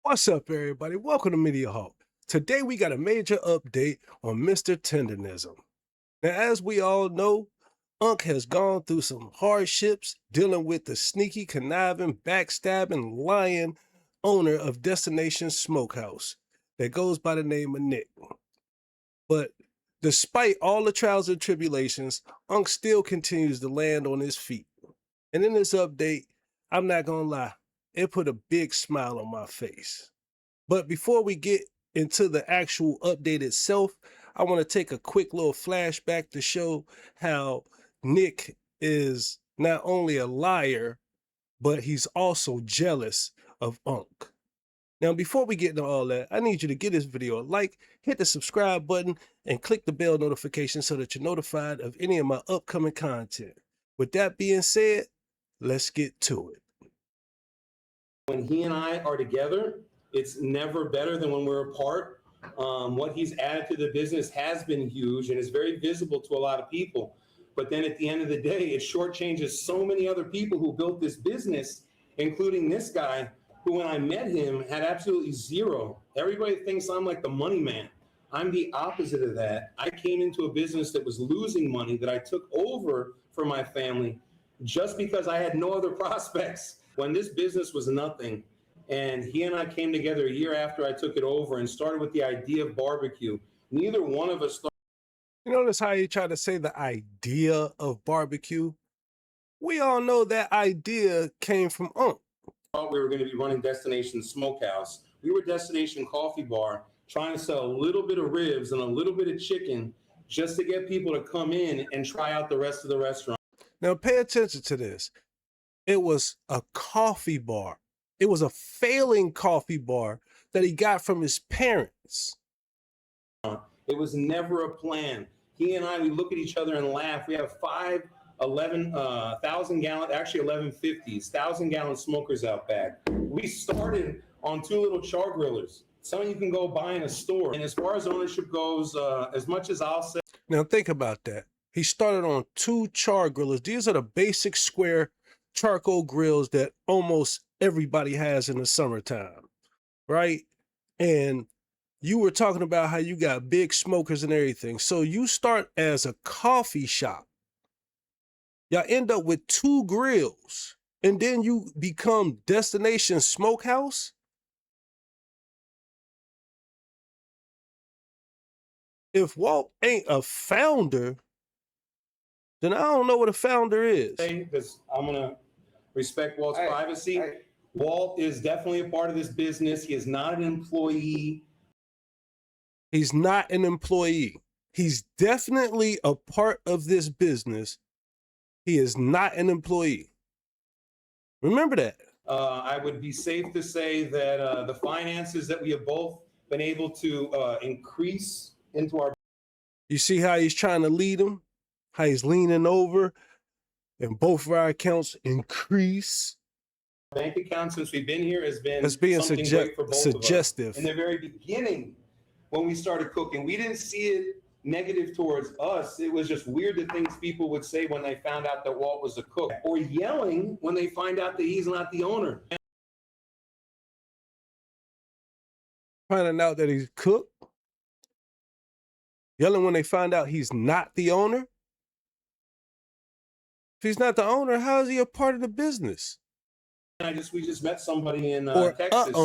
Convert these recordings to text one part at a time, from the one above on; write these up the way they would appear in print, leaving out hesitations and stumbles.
What's up, everybody? Welcome to Media Hawk. Today we got a major update on Mr. Tendernism. Now, as we all know, Unc has gone through some hardships dealing with the sneaky, conniving, backstabbing, lying owner of Destination Smokehouse that goes by the name of Nick. But despite all the trials and tribulations, Unc still continues to land on his feet. And in this update, I'm not gonna lie, it put a big smile on my face. But before we get into the actual update itself, I want to take a quick little flashback to show how Nick is not only a liar, but he's also jealous of Unc. Now, before we get into all that, I need you to give this video a like, hit the subscribe button, and click the bell notification so that you're notified of any of my upcoming content. With that being said, let's get to it. When he and I are together, it's never better than when we're apart. What he's added to the business has been huge and is very visible to a lot of people. But then at the end of the day, it shortchanges so many other people who built this business, including this guy, who when I met him had absolutely zero. Everybody thinks I'm like the money man. I'm the opposite of that. I came into a business that was losing money that I took over for my family just because I had no other prospects. When this business was nothing, and he and I came together a year after I took it over and started with the idea of barbecue, neither one of us thought. You notice how you try to say the idea of barbecue? We all know that idea came from Unc. We were going to be running Destination Smokehouse. We were Destination Coffee Bar, trying to sell a little bit of ribs and a little bit of chicken just to get people to come in and try out the rest of the restaurant. Now pay attention to this. It was a coffee bar. It was a failing coffee bar that he got from his parents. It was never a plan. He and I, we look at each other and laugh. We have 1,000-gallon, actually 1150s, 1,000-gallon smokers out back. We started on 2 little char grillers. Some you can go buy in a store. And as far as ownership goes, as much as I'll say. Now think about that. He started on 2 char grillers. These are the basic square charcoal grills that almost everybody has in the summertime, right? And you were talking about how you got big smokers and everything. So you start as a coffee shop. Y'all end up with 2 grills, and then you become Destination Smokehouse. If Walt ain't a founder, then I don't know what a founder is. Because I'm going to respect Walt's privacy. Walt is definitely a part of this business. He is not an employee. He's not an employee. He's definitely a part of this business. He is not an employee. Remember that. I would be safe to say that the finances that we have both been able to increase into our. You see how he's trying to lead him? How he's leaning over, and both of our accounts increase. Bank account since we've been here has been being something great for both suggestive. of us. In the very beginning, when we started cooking, we didn't see it negative towards us. It was just weird the things people would say when they found out that Walt was a cook, or yelling when they find out that he's not the owner. Finding out that he's cook, yelling when they find out he's not the owner. If he's not the owner, how is he a part of the business? We just met somebody in Texas.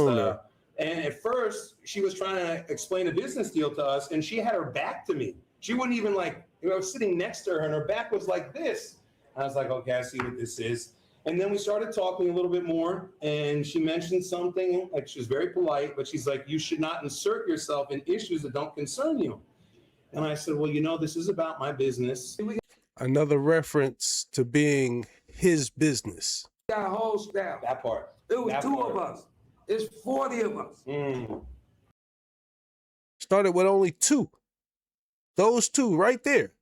And at first, she was trying to explain a business deal to us, and she had her back to me. She wouldn't even I was sitting next to her, and her back was like this. I was like, okay, I see what this is. And then we started talking a little bit more, and she mentioned something, like she was very polite, but she's like, you should not insert yourself in issues that don't concern you. And I said, well, this is about my business. Another reference to being his business. Got a whole staff. That part. It was 2 of us. It's 40 of us. Started with only 2. Those 2 right there.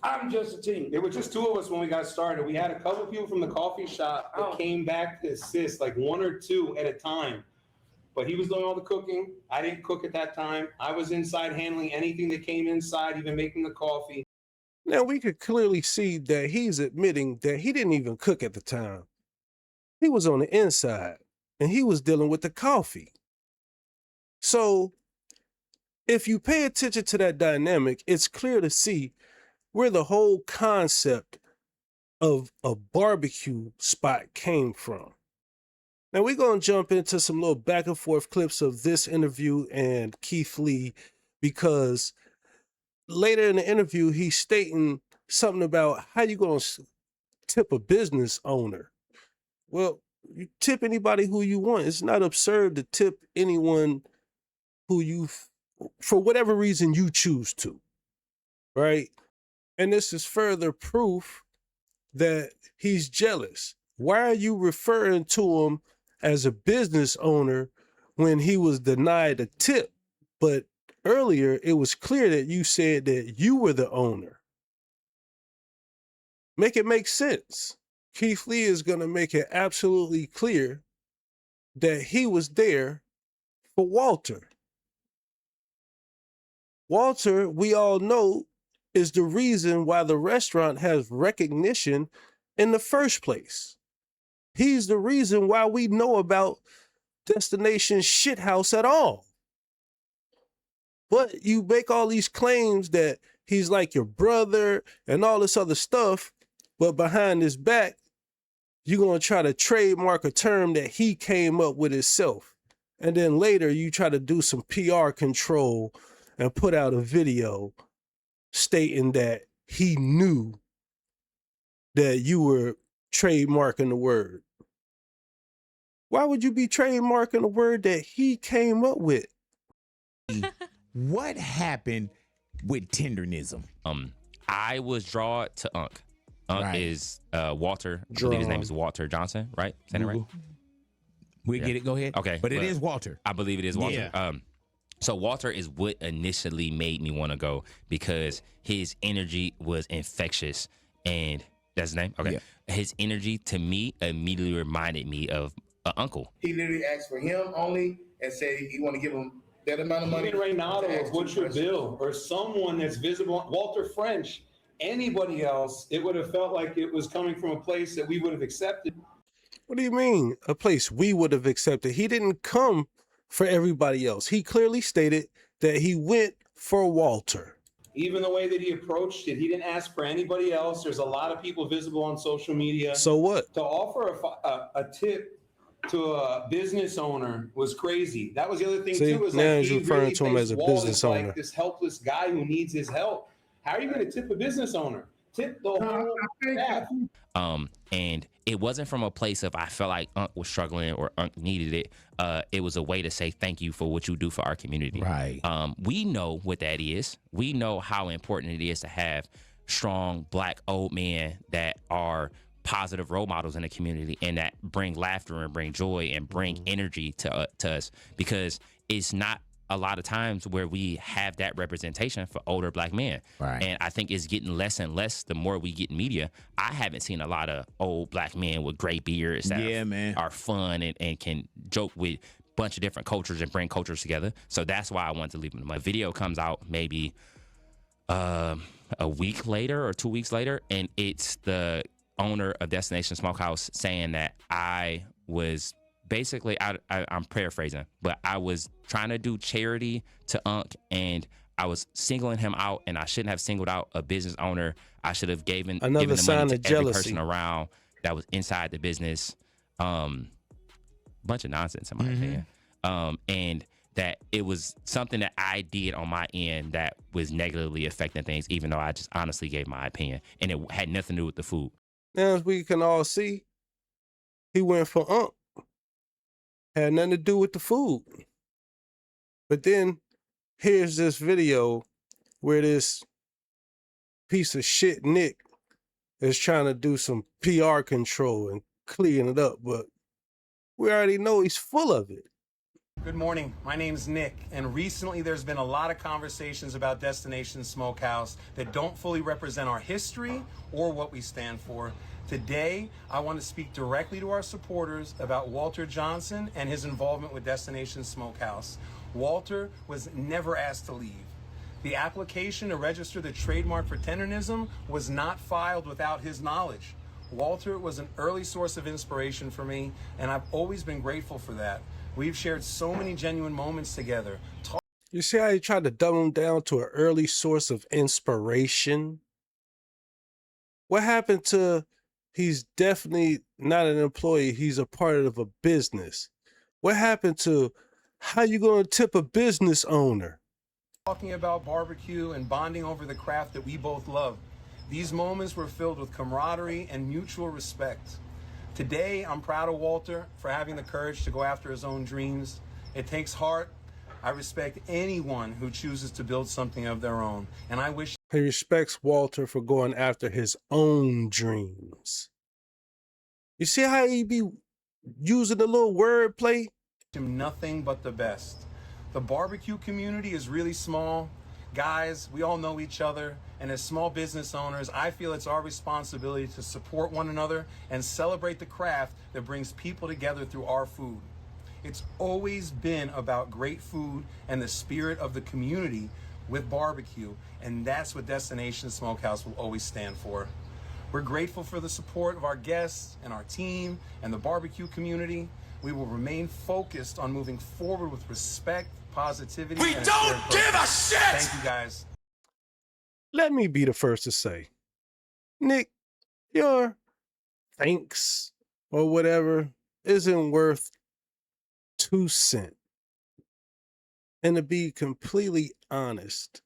I'm just a team. It was just 2 of us when we got started. We had a couple of people from the coffee shop that came back to assist, like 1 or 2 at a time. But he was doing all the cooking. I didn't cook at that time. I was inside handling anything that came inside, even making the coffee. Now we could clearly see that he's admitting that he didn't even cook at the time. He was on the inside, and he was dealing with the coffee. So if you pay attention to that dynamic, it's clear to see where the whole concept of a barbecue spot came from. Now we're going to jump into some little back and forth clips of this interview and Keith Lee, because later in the interview, he's stating something about how you going to tip a business owner. Well, you tip anybody who you want. It's not absurd to tip anyone who you, for whatever reason you choose to, right? And this is further proof that he's jealous. Why are you referring to him as a business owner when he was denied a tip? But earlier, it was clear that you said that you were the owner. Make it make sense. Keith Lee is going to make it absolutely clear that he was there for Walter. Walter, we all know, is the reason why the restaurant has recognition in the first place. He's the reason why we know about Destination Shithouse at all. But you make all these claims that he's like your brother and all this other stuff, but behind his back, you're going to try to trademark a term that he came up with himself. And then later you try to do some PR control and put out a video stating that he knew that you were trademarking the word. Why would you be trademarking a word that he came up with? What happened with tendernism? I was drawn to Unc. Unc Right. is Walter. I believe his name is Walter Johnson, right? Saying it right? We Yeah. get it. Go ahead. Okay, but it well, is Walter. I believe it is Walter. Yeah. So Walter is what initially made me want to go, because his energy was infectious, and that's his name. Okay, Yeah. His energy to me immediately reminded me of an uncle. He literally asked for him only and said he want to give him that amount of money. Even Reynaldo to or ask two Butcher questions. Bill or someone that's visible, Walter French, anybody else, it would have felt like it was coming from a place that we would have accepted. What do you mean? A place we would have accepted? He didn't come for everybody else. He clearly stated that he went for Walter. Even the way that he approached it, he didn't ask for anybody else. There's a lot of people visible on social media. So what? To offer a tip to a business owner was crazy. That was the other thing See, too. Was now like he's he referring really to him thinks as a Walt business is owner. like this helpless guy who needs his help. How are you going to tip a business owner? Tip the whole staff. And it wasn't from a place of I felt like Unc was struggling or Unc needed it. It was a way to say thank you for what you do for our community. Right. We know what that is. We know how important it is to have strong Black old men that are positive role models in the community and that bring laughter and bring joy and bring energy to us, because it's not a lot of times where we have that representation for older Black men. Right. And I think it's getting less and less the more we get in media. I haven't seen a lot of old Black men with gray beards that Yeah, man. are fun and can joke with a bunch of different cultures and bring cultures together. So that's why I wanted to leave them. My video comes out maybe a week later or 2 weeks later, and it's the owner of Destination Smokehouse saying that I was basically, I'm paraphrasing, but I was trying to do charity to Unc, and I was singling him out, and I shouldn't have singled out a business owner. I should have given Another the sign money of to every jealousy. person around that was inside the business. Bunch of nonsense in my opinion. And that it was something that I did on my end that was negatively affecting things, even though I just honestly gave my opinion, and it had nothing to do with the food. Now, as we can all see, he went for Unc. Had nothing to do with the food. But then here's this video where this piece of shit Nick is trying to do some PR control and clearing it up, but we already know he's full of it. Good morning. My name's Nick, and recently there's been a lot of conversations about Destination Smokehouse that don't fully represent our history or what we stand for. Today, I want to speak directly to our supporters about Walter Johnson and his involvement with Destination Smokehouse. Walter was never asked to leave. The application to register the trademark for tendernism was not filed without his knowledge. Walter was an early source of inspiration for me, and I've always been grateful for that. We've shared so many genuine moments together. You see how he tried to dumb him down to an early source of inspiration? What happened to he's definitely not an employee, he's a part of a business? What happened to how you gonna tip a business owner? Talking about barbecue and bonding over the craft that we both love. These moments were filled with camaraderie and mutual respect. Today, I'm proud of Walter for having the courage to go after his own dreams. It takes heart. I respect anyone who chooses to build something of their own, and I wish He respects Walter for going after his own dreams. You see how he be using a little wordplay? him nothing but the best. The barbecue community is really small. Guys, we all know each other, and as small business owners, I feel it's our responsibility to support one another and celebrate the craft that brings people together through our food. It's always been about great food and the spirit of the community with barbecue, and that's what Destination Smokehouse will always stand for. We're grateful for the support of our guests and our team and the barbecue community. We will remain focused on moving forward with respect, positivity, and don't give a shit! Thank you, guys. Let me be the first to say, Nick, your thanks or whatever isn't worth 2 cents. And to be completely honest,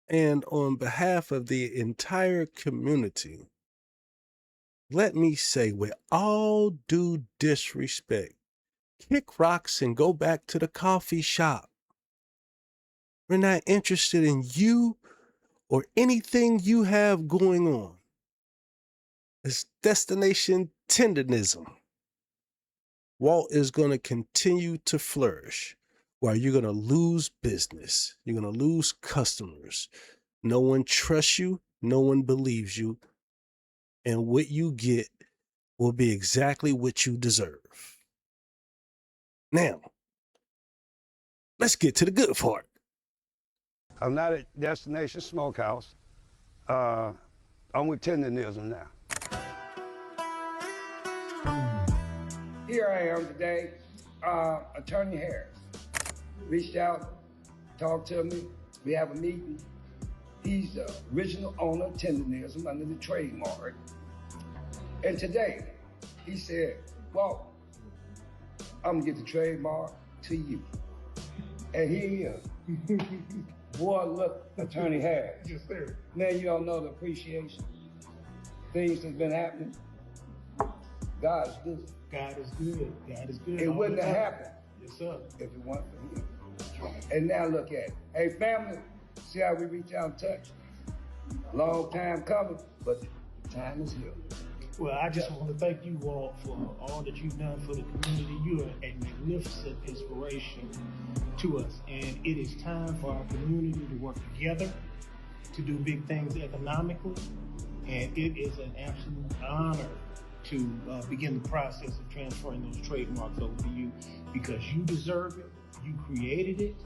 and on behalf of the entire community, let me say with all due disrespect, kick rocks and go back to the coffee shop. We're not interested in you or anything you have going on. It's Destination Tendernism. Walt is going to continue to flourish while you're going to lose business. You're going to lose customers. No one trusts you. No one believes you. And what you get will be exactly what you deserve. Now, let's get to the good part. I'm not at Destination Smokehouse. I'm with Tendernism now. Here I am today. Attorney Harris reached out, talked to me. We have a meeting. He's the original owner of Tendernism under the trademark. And today, he said, well, I'm gonna get the trademark to you. And here he is. Boy, look, Attorney Harris. Yes, sir. Man, you don't know the appreciation. Things that's been happening. God is good. God is good. God is good. It all wouldn't the have time. happened Yes, sir. if it weren't for him. And now look at it. Hey, family, see how we reach out and touch? Long time coming, but the time is here. Well, I just want to thank you all for all that you've done for the community. You are a magnificent inspiration to us. And it is time for our community to work together to do big things economically. And it is an absolute honor to begin the process of transferring those trademarks over to you because you deserve it, you created it,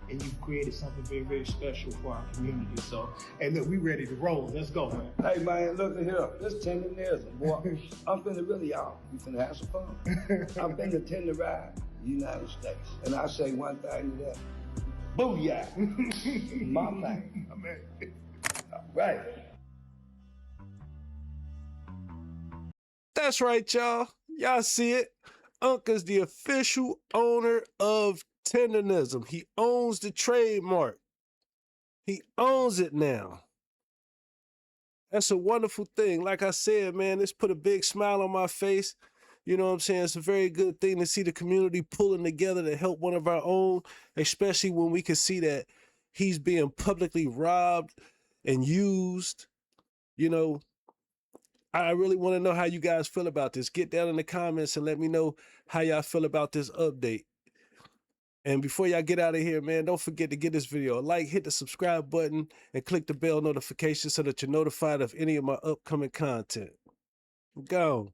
and you've created something very, very special for our community. So, and look, we ready to roll. Let's go, man. Hey, man, look at here. This Tendernism, boy. I'm finna really out. We finna have some fun. I'm finna tenderize the United States. And I say one thing to that. Booyah. My thing. Amen. All right. That's right, y'all. Y'all see it. Unc is the official owner of Tendernism. He owns the trademark. He owns it now. That's a wonderful thing. Like I said, man, this put a big smile on my face. You know what I'm saying? It's a very good thing to see the community pulling together to help one of our own, especially when we can see that he's being publicly robbed and used. You know, I really want to know how you guys feel about this. Get down in the comments and let me know how y'all feel about this update. And before y'all get out of here, man, don't forget to give this video a like, hit the subscribe button, and click the bell notification so that you're notified of any of my upcoming content. Go.